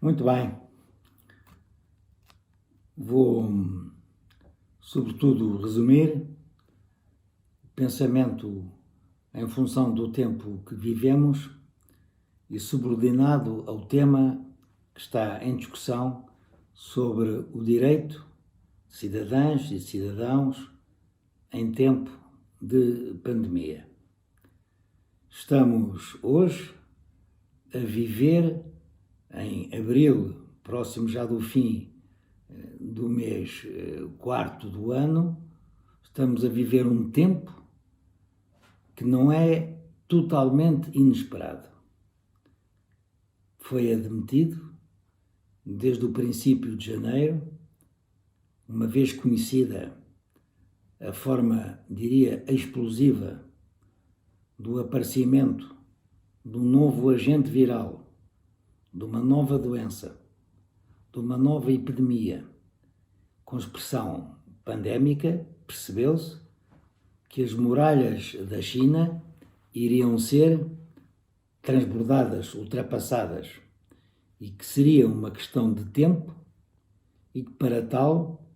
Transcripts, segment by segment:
Muito bem. Vou, sobretudo, resumir o pensamento em função do tempo que vivemos e subordinado ao tema que está em discussão sobre o direito de cidadãs e cidadãos em tempo de pandemia. Estamos hoje a viver, em abril, próximo já do fim do mês quarto do ano, estamos a viver um tempo que não é totalmente inesperado. Foi admitido, desde o princípio de janeiro, uma vez conhecida a forma, diria, explosiva do aparecimento de um novo agente viral, de uma nova doença, de uma nova epidemia, com expressão pandémica, percebeu-se que as muralhas da China iriam ser transbordadas, ultrapassadas, e que seria uma questão de tempo e que, para tal,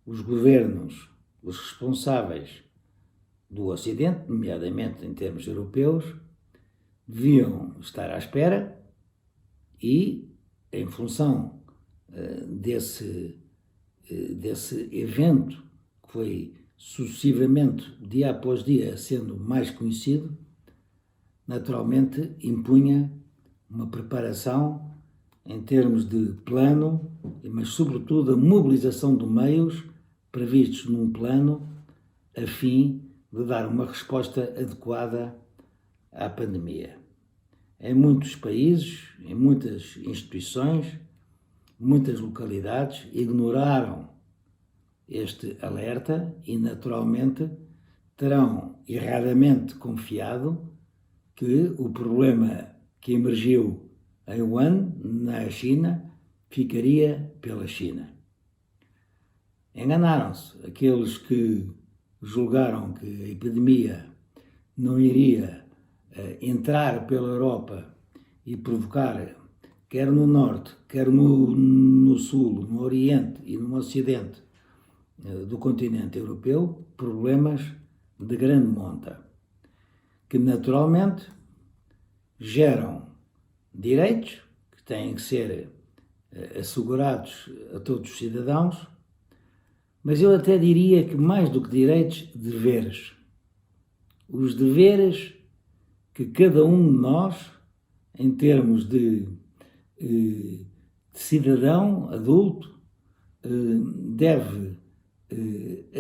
os governos, os responsáveis do Ocidente, nomeadamente em termos europeus, deviam estar à espera e, em função desse evento que foi sucessivamente, dia após dia, sendo mais conhecido, naturalmente impunha uma preparação em termos de plano, mas sobretudo a mobilização de meios previstos num plano a fim de dar uma resposta adequada à pandemia. Em muitos países, em muitas instituições, muitas localidades ignoraram este alerta e, naturalmente, terão erradamente confiado que o problema que emergiu em Wuhan, na China, ficaria pela China. Enganaram-se aqueles que julgaram que a epidemia não iria entrar pela Europa e provocar, quer no Norte, quer no Sul, no Oriente e no Ocidente do continente europeu, problemas de grande monta, que naturalmente geram direitos que têm que ser assegurados a todos os cidadãos, mas eu até diria que mais do que direitos, deveres. Os deveres que cada um de nós, em termos de cidadão adulto, deve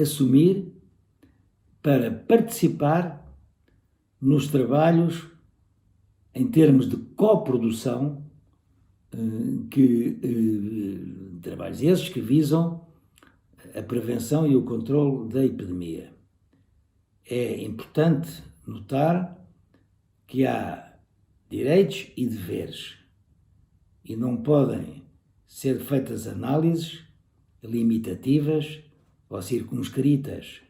assumir para participar nos trabalhos em termos de coprodução, trabalhos esses que visam a prevenção e o controle da epidemia. É importante notar que há direitos e deveres e não podem ser feitas análises limitativas ou circunscritas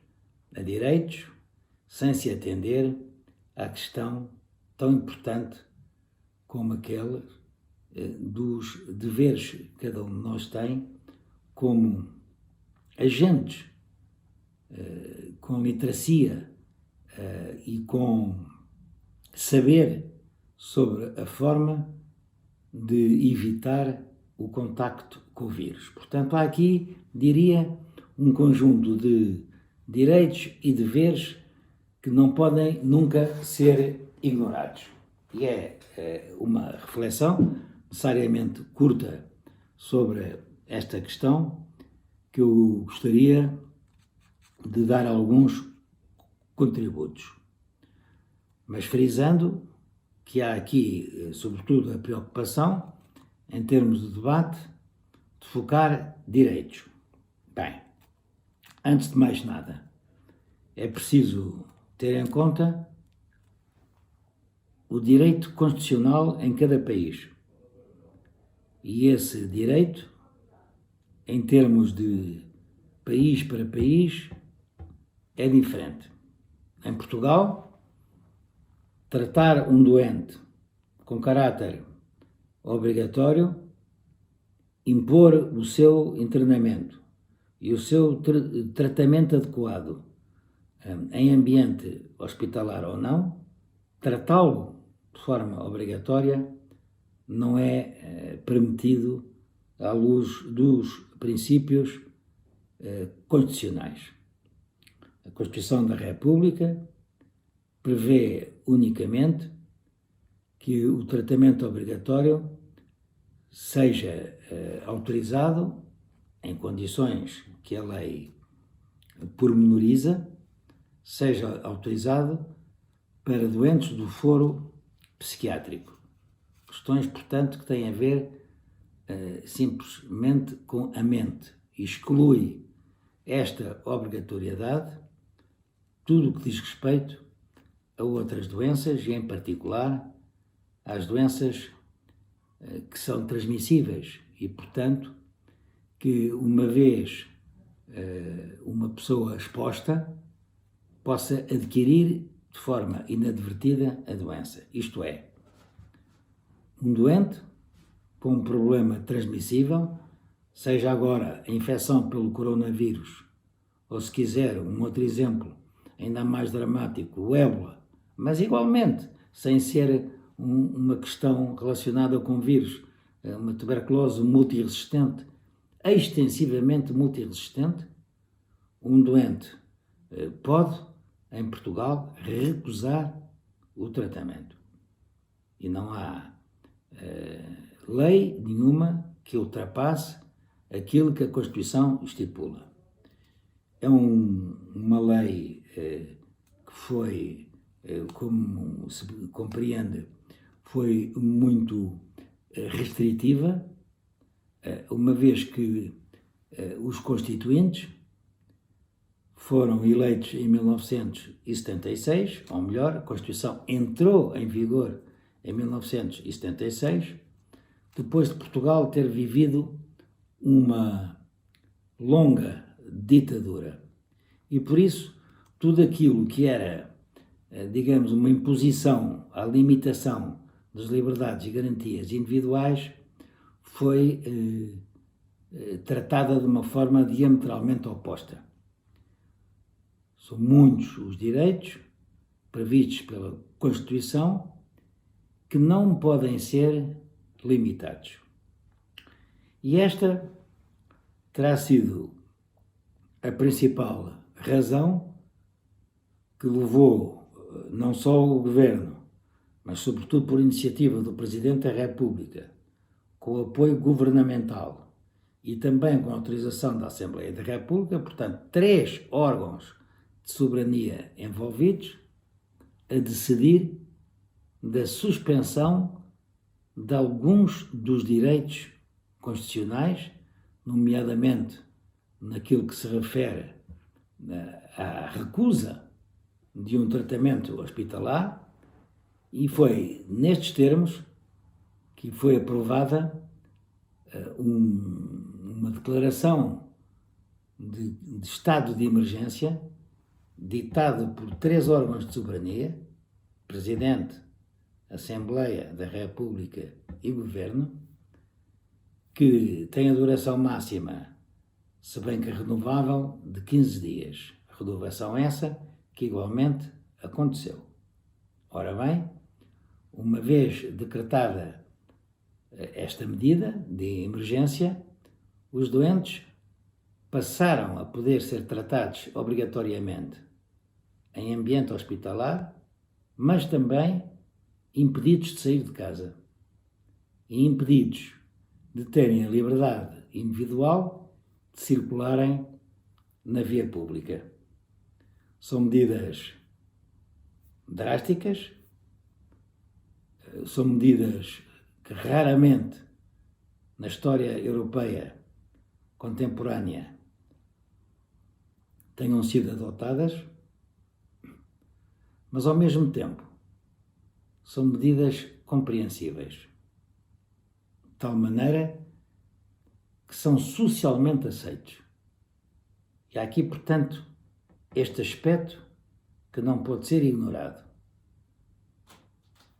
a direitos sem se atender à questão tão importante como aquela dos deveres que cada um de nós tem como agentes com literacia e com saber sobre a forma de evitar o contacto com o vírus. Portanto, há aqui, diria, um conjunto de direitos e deveres que não podem nunca ser ignorados. E é uma reflexão necessariamente curta sobre esta questão que eu gostaria de dar alguns contributos, mas frisando que há aqui, sobretudo, a preocupação, em termos de debate, de focar direitos. Bem, antes de mais nada, é preciso ter em conta o direito constitucional em cada país. E esse direito, em termos de país para país, é diferente. Em Portugal, tratar um doente com caráter obrigatório impor o seu internamento e o seu tratamento adequado em ambiente hospitalar ou não, tratá-lo de forma obrigatória não é permitido à luz dos princípios constitucionais. A Constituição da República prevê unicamente que o tratamento obrigatório seja autorizado em condições que a lei pormenoriza, seja autorizado para doentes do foro psiquiátrico. Questões, portanto, que têm a ver simplesmente com a mente. Exclui esta obrigatoriedade tudo o que diz respeito a outras doenças e, em particular, às doenças que são transmissíveis e, portanto, que uma vez uma pessoa exposta possa adquirir de forma inadvertida a doença. Isto é, um doente com um problema transmissível, seja agora a infecção pelo coronavírus, ou se quiser um outro exemplo ainda mais dramático, o ébola, mas igualmente, sem ser uma questão relacionada com vírus, uma tuberculose multiresistente, extensivamente multiresistente, um doente pode, em Portugal, recusar o tratamento. E não há lei nenhuma que ultrapasse aquilo que a Constituição estipula. É uma lei que foi, como se compreende, foi muito restritiva, uma vez que os constituintes foram eleitos em 1976, ou melhor, a Constituição entrou em vigor em 1976, depois de Portugal ter vivido uma longa ditadura. E por isso, tudo aquilo que era, digamos, uma imposição à limitação das liberdades e garantias individuais foi tratada de uma forma diametralmente oposta. São muitos os direitos previstos pela Constituição que não podem ser limitados. E esta terá sido a principal razão que levou não só o Governo, mas sobretudo por iniciativa do Presidente da República, com o apoio governamental e também com a autorização da Assembleia da República, portanto, 3 órgãos de soberania envolvidos, a decidir da suspensão de alguns dos direitos constitucionais, nomeadamente naquilo que se refere à recusa de um tratamento hospitalar, e foi nestes termos que foi aprovada uma declaração de estado de emergência ditado por 3 órgãos de soberania, Presidente, Assembleia da República e Governo, que tem a duração máxima, se bem que renovável, de 15 dias. Renovação essa que igualmente aconteceu. Ora bem, uma vez decretada esta medida de emergência, os doentes passaram a poder ser tratados obrigatoriamente em ambiente hospitalar, mas também impedidos de sair de casa e impedidos de terem a liberdade individual de circularem na via pública. São medidas drásticas, são medidas que raramente na história europeia contemporânea tenham sido adotadas, mas ao mesmo tempo são medidas compreensíveis, de tal maneira que são socialmente aceitos. E há aqui, portanto, este aspecto que não pode ser ignorado.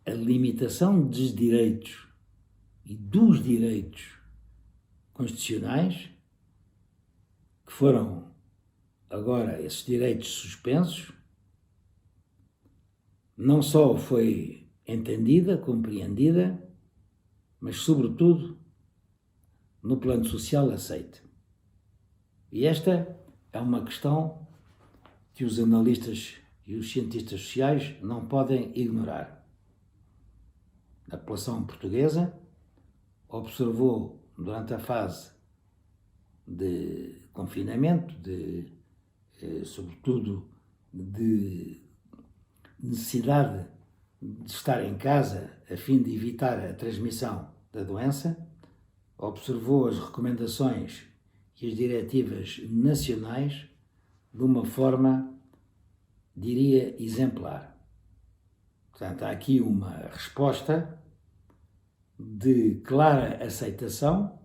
A limitação dos direitos e dos direitos constitucionais, que foram agora esses direitos suspensos, não só foi entendida, compreendida, mas, sobretudo, no plano social aceite. E esta é uma questão que os analistas e os cientistas sociais não podem ignorar. A população portuguesa observou durante a fase de confinamento, sobretudo de necessidade de estar em casa a fim de evitar a transmissão da doença, observou as recomendações e as diretivas nacionais de uma forma, diria, exemplar. Portanto, há aqui uma resposta de clara aceitação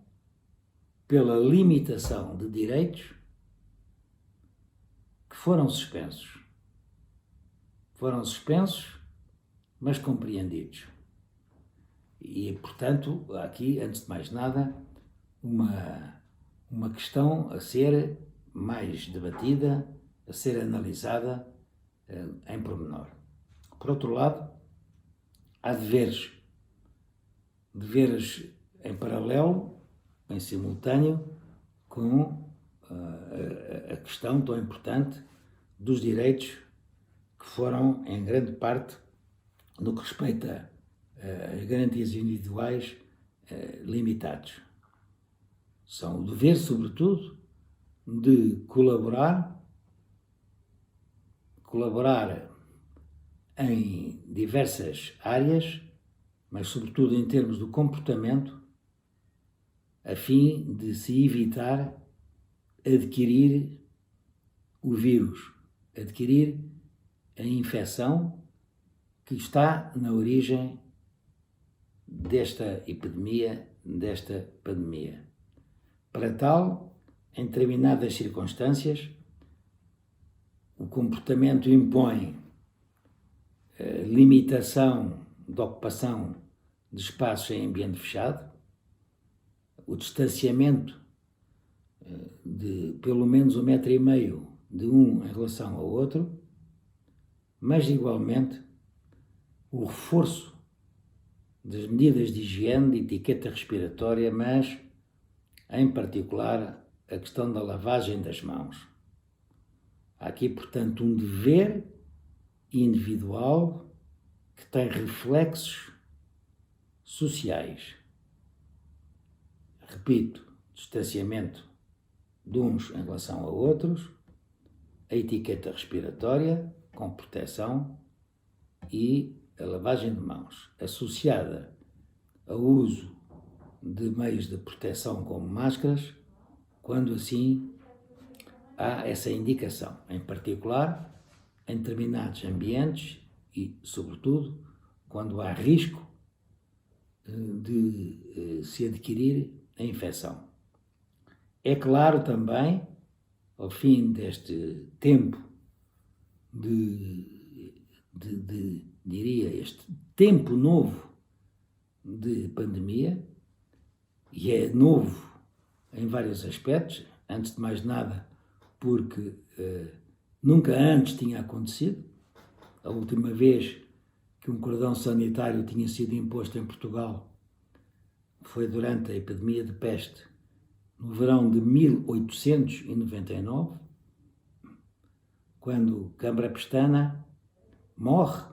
pela limitação de direitos que foram suspensos. Foram suspensos, mas compreendidos. E, portanto, há aqui, antes de mais nada, uma questão a ser mais debatida, a ser analisada em pormenor. Por outro lado, há deveres em paralelo, em simultâneo, com a questão tão importante dos direitos que foram, em grande parte, no que respeita às garantias individuais, limitados. São o dever, sobretudo, de colaborar em diversas áreas, mas sobretudo em termos do comportamento, a fim de se evitar adquirir o vírus, adquirir a infecção que está na origem desta epidemia, desta pandemia. Para tal, em determinadas circunstâncias, o comportamento impõe limitação de ocupação de espaços em ambiente fechado, o distanciamento de pelo menos 1,5 metros de um em relação ao outro, mas igualmente o reforço das medidas de higiene, de etiqueta respiratória, mas em particular a questão da lavagem das mãos. Há aqui, portanto, um dever individual que tem reflexos sociais. Repito, distanciamento de uns em relação a outros, a etiqueta respiratória com proteção e a lavagem de mãos, associada ao uso de meios de proteção como máscaras, quando assim há essa indicação, em particular em determinados ambientes e, sobretudo, quando há risco de se adquirir a infecção. É claro também, ao fim deste tempo diria, este tempo novo de pandemia, e é novo em vários aspectos, antes de mais nada porque nunca antes tinha acontecido. A última vez que um cordão sanitário tinha sido imposto em Portugal foi durante a epidemia de peste, no verão de 1899, quando Câmara Pestana morre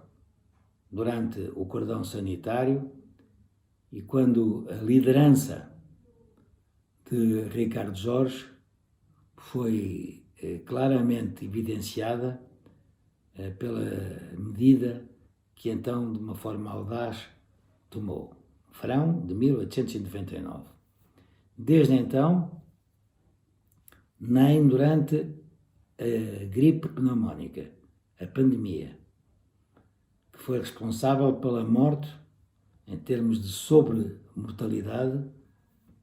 durante o cordão sanitário e quando a liderança de Ricardo Jorge foi claramente evidenciada pela medida que então, de uma forma audaz, tomou. Verão de 1899. Desde então, nem durante a gripe pneumónica, a pandemia, que foi responsável pela morte, em termos de sobremortalidade,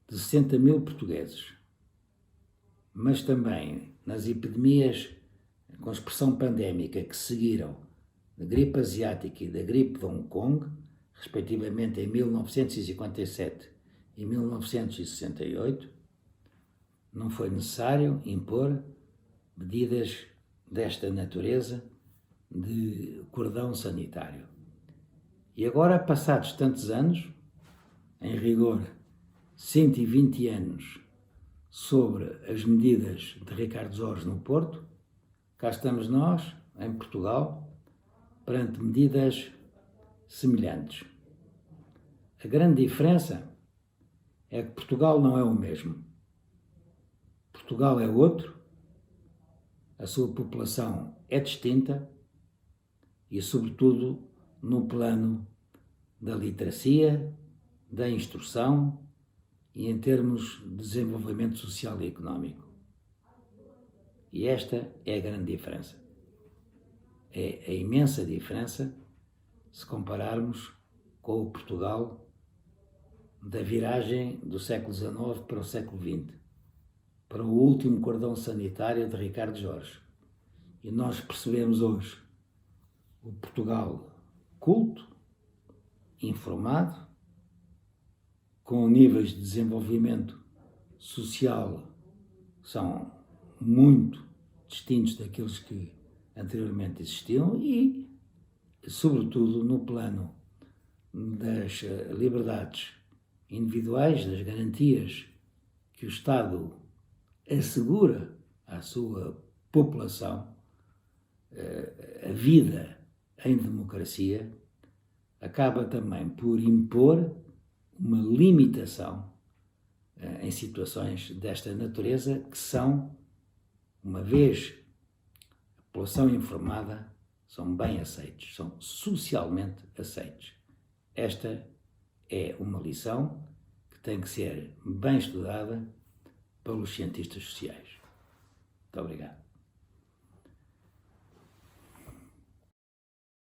de 60 mil portugueses, mas também nas epidemias com expressão pandémica que seguiram da gripe asiática e da gripe de Hong Kong, respectivamente em 1957 e 1968, não foi necessário impor medidas desta natureza de cordão sanitário. E agora, passados tantos anos, em rigor 120 anos sobre as medidas de Ricardo Jorge no Porto, cá estamos nós, em Portugal, perante medidas semelhantes. A grande diferença é que Portugal não é o mesmo. Portugal é outro, a sua população é distinta e, sobretudo, no plano da literacia, da instrução e em termos de desenvolvimento social e económico. E esta é a grande diferença. É a imensa diferença se compararmos com o Portugal da viragem do século XIX para o século XX, para o último cordão sanitário de Ricardo Jorge. E nós percebemos hoje o Portugal culto, informado, com níveis de desenvolvimento social que são muito distintos daqueles que anteriormente existiam e, sobretudo, no plano das liberdades individuais, das garantias que o Estado assegura à sua população, a vida em democracia, acaba também por impor uma limitação em situações desta natureza que são, uma vez a população informada, são bem aceitos, são socialmente aceitos. Esta é uma lição que tem que ser bem estudada pelos cientistas sociais. Muito obrigado.